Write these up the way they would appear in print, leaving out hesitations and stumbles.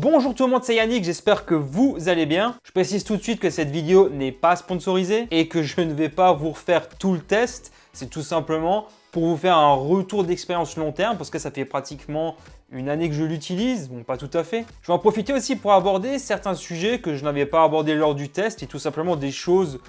Bonjour tout le monde, c'est Yannick, j'espère que vous allez bien. Je précise tout de suite que cette vidéo n'est pas sponsorisée et que je ne vais pas vous refaire tout le test. C'est tout simplement pour vous faire un retour d'expérience long terme parce que ça fait pratiquement une année que je l'utilise, bon pas tout à fait. Je vais en profiter aussi pour aborder certains sujets que je n'avais pas abordés lors du test et tout simplement des choses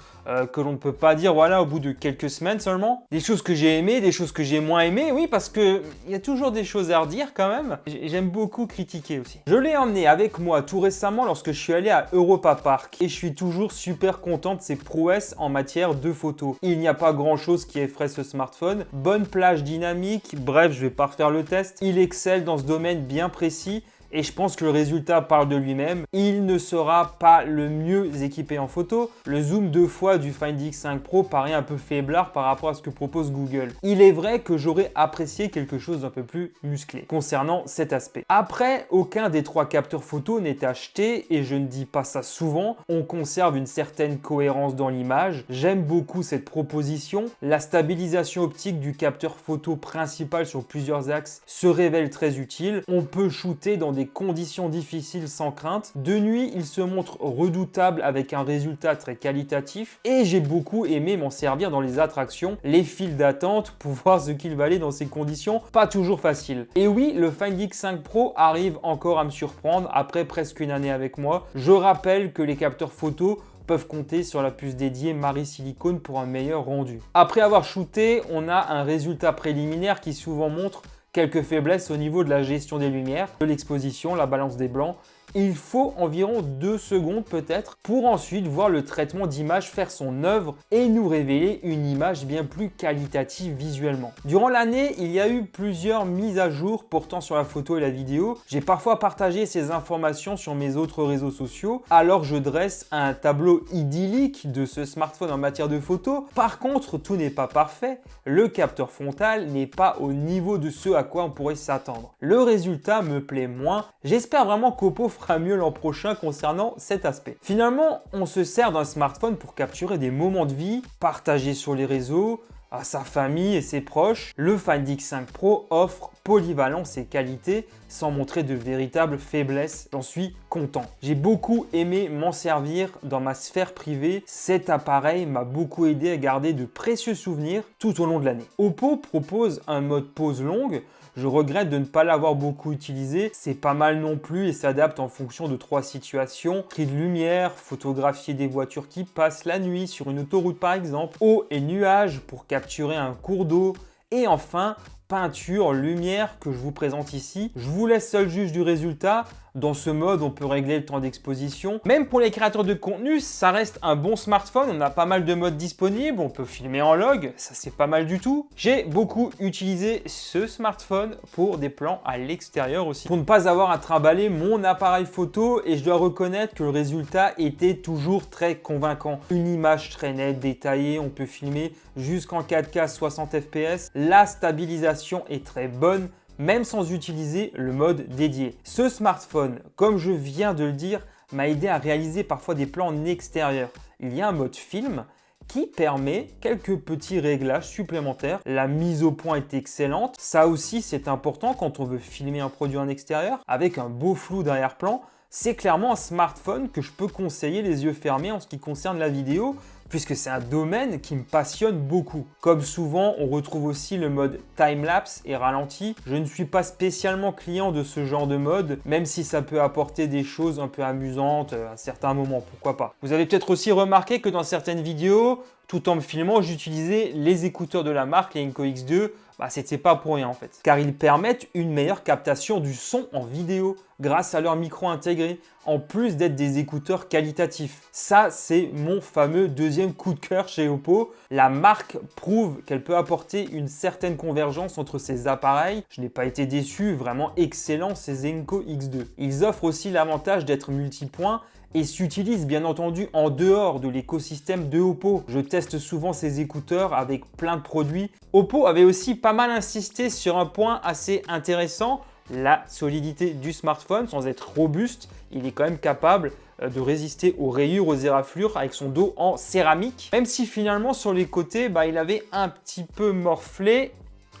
que l'on ne peut pas dire voilà au bout de quelques semaines seulement. Des choses que j'ai aimées, des choses que j'ai moins aimées, oui parce que il y a toujours des choses à redire quand même. J'aime beaucoup critiquer aussi. Je l'ai emmené avec moi tout récemment lorsque je suis allé à Europa Park et je suis toujours super content de ses prouesses en matière de photos. Il n'y a pas grand chose qui effraie ce smartphone. Bonne plage dynamique, bref je vais pas refaire le test. Il excelle dans ce domaine bien précis et je pense que le résultat parle de lui-même. Il ne sera pas le mieux équipé en photo. Le zoom 2 fois du Find X5 Pro paraît un peu faiblard par rapport à ce que propose Google. Il est vrai que j'aurais apprécié quelque chose d'un peu plus musclé concernant cet aspect. Après, aucun des trois capteurs photo n'est acheté et je ne dis pas ça souvent. On conserve une certaine cohérence dans l'image. J'aime beaucoup cette proposition. La stabilisation optique du capteur photo principal sur plusieurs axes se révèle très utile. On peut shooter dans des conditions difficiles sans crainte. De nuit, il se montre redoutable avec un résultat très qualitatif et j'ai beaucoup aimé m'en servir dans les attractions, les files d'attente pour voir ce qu'il valait dans ces conditions pas toujours faciles. Et oui, le Find X5 Pro arrive encore à me surprendre après presque une année avec moi. Je rappelle que les capteurs photo peuvent compter sur la puce dédiée Mari Silicone pour un meilleur rendu. Après avoir shooté, on a un résultat préliminaire qui souvent montre quelques faiblesses au niveau de la gestion des lumières, de l'exposition, la balance des blancs. Il faut environ 2 secondes peut-être pour ensuite voir le traitement d'image faire son œuvre et nous révéler une image bien plus qualitative visuellement. Durant l'année, il y a eu plusieurs mises à jour portant sur la photo et la vidéo. J'ai parfois partagé ces informations sur mes autres réseaux sociaux, alors je dresse un tableau idyllique de ce smartphone en matière de photo. Par contre, tout n'est pas parfait. Le capteur frontal n'est pas au niveau de ce à quoi on pourrait s'attendre. Le résultat me plaît moins. J'espère vraiment qu'Oppo fera mieux l'an prochain concernant cet aspect. Finalement, on se sert d'un smartphone pour capturer des moments de vie partagés sur les réseaux, à sa famille et ses proches. Le Find X5 Pro offre polyvalence et qualité sans montrer de véritables faiblesses. J'en suis content. J'ai beaucoup aimé m'en servir dans ma sphère privée. Cet appareil m'a beaucoup aidé à garder de précieux souvenirs tout au long de l'année. Oppo propose un mode pause longue. Je regrette de ne pas l'avoir beaucoup utilisé. C'est pas mal non plus et s'adapte en fonction de 3 situations. Tri de lumière, photographier des voitures qui passent la nuit sur une autoroute par exemple. Eau et nuages pour capturer un cours d'eau. Et enfin, peinture, lumière que je vous présente ici. Je vous laisse seul juge du résultat. Dans ce mode, on peut régler le temps d'exposition. Même pour les créateurs de contenu, ça reste un bon smartphone. On a pas mal de modes disponibles. On peut filmer en log, ça c'est pas mal du tout. J'ai beaucoup utilisé ce smartphone pour des plans à l'extérieur aussi. Pour ne pas avoir à trimballer mon appareil photo et je dois reconnaître que le résultat était toujours très convaincant. Une image très nette, détaillée, on peut filmer jusqu'en 4K 60 fps. La stabilisation est très bonne, même sans utiliser le mode dédié. Ce smartphone, comme je viens de le dire, m'a aidé à réaliser parfois des plans en extérieur. Il y a un mode film qui permet quelques petits réglages supplémentaires. La mise au point est excellente. Ça aussi, c'est important quand on veut filmer un produit en extérieur avec un beau flou d'arrière-plan. C'est clairement un smartphone que je peux conseiller les yeux fermés en ce qui concerne la vidéo, puisque c'est un domaine qui me passionne beaucoup. Comme souvent, on retrouve aussi le mode time-lapse et ralenti. Je ne suis pas spécialement client de ce genre de mode, même si ça peut apporter des choses un peu amusantes à certains moments, pourquoi pas. Vous avez peut-être aussi remarqué que dans certaines vidéos, tout en me filmant, j'utilisais les écouteurs de la marque, les Inco X2. C'était pas pour rien en fait, car ils permettent une meilleure captation du son en vidéo grâce à leur micro intégré, en plus d'être des écouteurs qualitatifs. Ça, c'est mon fameux deuxième coup de cœur chez Oppo. La marque prouve qu'elle peut apporter une certaine convergence entre ses appareils. Je n'ai pas été déçu, vraiment excellent ces Inco X2. Ils offrent aussi l'avantage d'être multipoints et s'utilise bien entendu en dehors de l'écosystème de Oppo. Je teste souvent ces écouteurs avec plein de produits. Oppo avait aussi pas mal insisté sur un point assez intéressant, la solidité du smartphone. Sans être robuste, il est quand même capable de résister aux rayures, aux éraflures avec son dos en céramique. Même si finalement sur les côtés, il avait un petit peu morflé.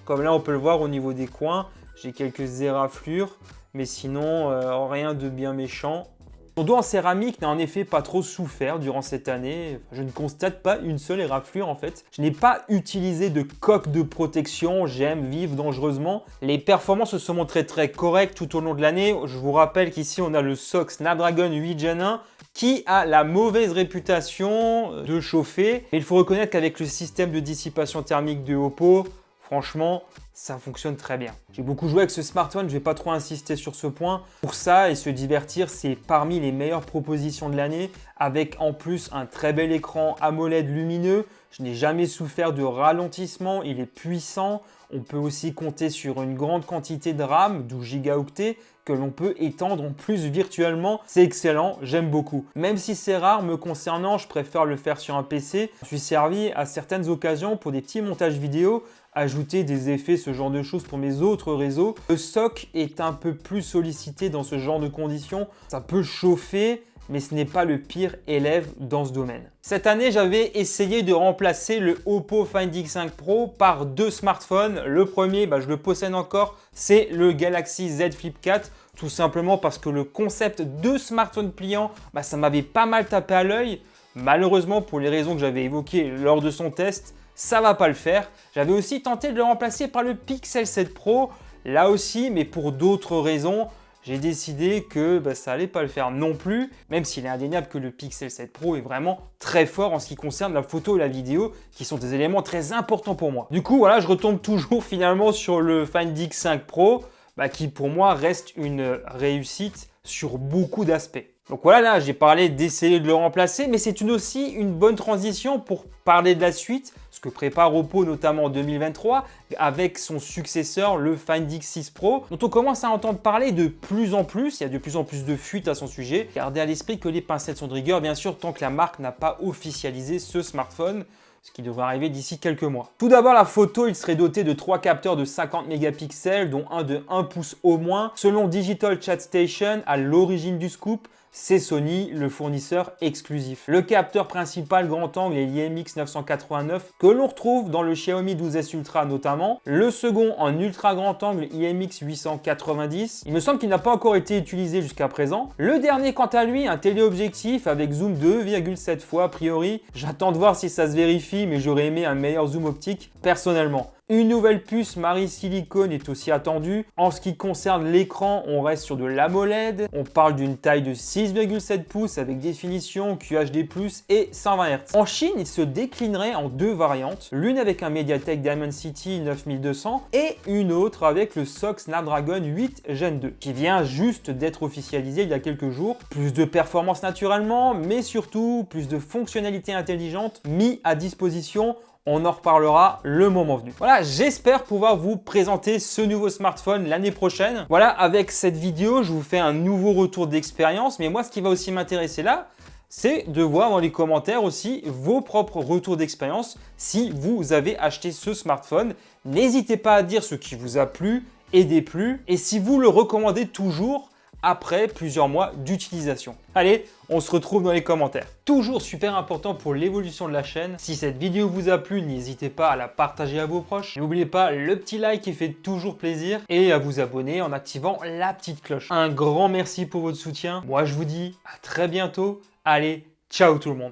Comme là on peut le voir au niveau des coins, j'ai quelques éraflures. mais sinon, rien de bien méchant. Mon dos en céramique n'a en effet pas trop souffert durant cette année. Je ne constate pas une seule éraflure en fait. Je n'ai pas utilisé de coque de protection, j'aime vivre dangereusement. Les performances se sont montrées très correctes tout au long de l'année. Je vous rappelle qu'ici on a le SOC Snapdragon 8 Gen 1 qui a la mauvaise réputation de chauffer. Mais il faut reconnaître qu'avec le système de dissipation thermique de Oppo, franchement, ça fonctionne très bien. J'ai beaucoup joué avec ce smartphone, je ne vais pas trop insister sur ce point. Pour ça et se divertir, c'est parmi les meilleures propositions de l'année, avec en plus un très bel écran AMOLED lumineux. Je n'ai jamais souffert de ralentissement, il est puissant. On peut aussi compter sur une grande quantité de RAM, 12 Go que l'on peut étendre en plus virtuellement. C'est excellent, j'aime beaucoup. Même si c'est rare me concernant, je préfère le faire sur un PC. Je suis servi à certaines occasions pour des petits montages vidéo, ajouter des effets, ce genre de choses pour mes autres réseaux. Le SOC est un peu plus sollicité dans ce genre de conditions. Ça peut chauffer, mais ce n'est pas le pire élève dans ce domaine. Cette année, j'avais essayé de remplacer le Oppo Find X5 Pro par deux smartphones. Le premier, je le possède encore, c'est le Galaxy Z Flip 4. Tout simplement parce que le concept de smartphone pliant, ça m'avait pas mal tapé à l'œil. Malheureusement, pour les raisons que j'avais évoquées lors de son test, ça va pas le faire. J'avais aussi tenté de le remplacer par le Pixel 7 Pro. Là aussi, mais pour d'autres raisons, j'ai décidé que ça allait pas le faire non plus, même s'il est indéniable que le Pixel 7 Pro est vraiment très fort en ce qui concerne la photo et la vidéo, qui sont des éléments très importants pour moi. Du coup, voilà, je retombe toujours finalement sur le Find X5 Pro, qui pour moi reste une réussite sur beaucoup d'aspects. Donc voilà, là, j'ai parlé d'essayer de le remplacer, mais c'est aussi une bonne transition pour parler de la suite, ce que prépare Oppo notamment en 2023, avec son successeur, le Find X6 Pro, dont on commence à entendre parler de plus en plus. Il y a de plus en plus de fuites à son sujet. Gardez à l'esprit que les pincettes sont de rigueur, bien sûr, tant que la marque n'a pas officialisé ce smartphone, ce qui devrait arriver d'ici quelques mois. Tout d'abord, la photo, il serait doté de 3 capteurs de 50 mégapixels, dont un de 1 pouce au moins. Selon Digital Chat Station, à l'origine du scoop, c'est Sony, le fournisseur exclusif. Le capteur principal grand angle est l'IMX 989 que l'on retrouve dans le Xiaomi 12S Ultra notamment. Le second en ultra grand angle IMX 890. Il me semble qu'il n'a pas encore été utilisé jusqu'à présent. Le dernier quant à lui, un téléobjectif avec zoom 2,7 fois a priori. J'attends de voir si ça se vérifie, mais j'aurais aimé un meilleur zoom optique personnellement. Une nouvelle puce Mari Silicon est aussi attendue. En ce qui concerne l'écran, on reste sur de l'AMOLED. On parle d'une taille de 6,7 pouces avec définition QHD+, et 120 Hz. En Chine, il se déclinerait en deux variantes. L'une avec un MediaTek Dimensity 9200 et une autre avec le SOC Snapdragon 8 Gen 2 qui vient juste d'être officialisé il y a quelques jours. Plus de performance naturellement, mais surtout plus de fonctionnalités intelligentes mis à disposition. On en reparlera le moment venu. Voilà, j'espère pouvoir vous présenter ce nouveau smartphone l'année prochaine. Voilà, avec cette vidéo, je vous fais un nouveau retour d'expérience. Mais moi, ce qui va aussi m'intéresser là, c'est de voir dans les commentaires aussi vos propres retours d'expérience si vous avez acheté ce smartphone. N'hésitez pas à dire ce qui vous a plu et déplu et si vous le recommandez toujours après plusieurs mois d'utilisation. Allez, on se retrouve dans les commentaires. Toujours super important pour l'évolution de la chaîne. Si cette vidéo vous a plu, n'hésitez pas à la partager à vos proches. N'oubliez pas le petit like qui fait toujours plaisir et à vous abonner en activant la petite cloche. Un grand merci pour votre soutien. Moi, je vous dis à très bientôt. Allez, ciao tout le monde.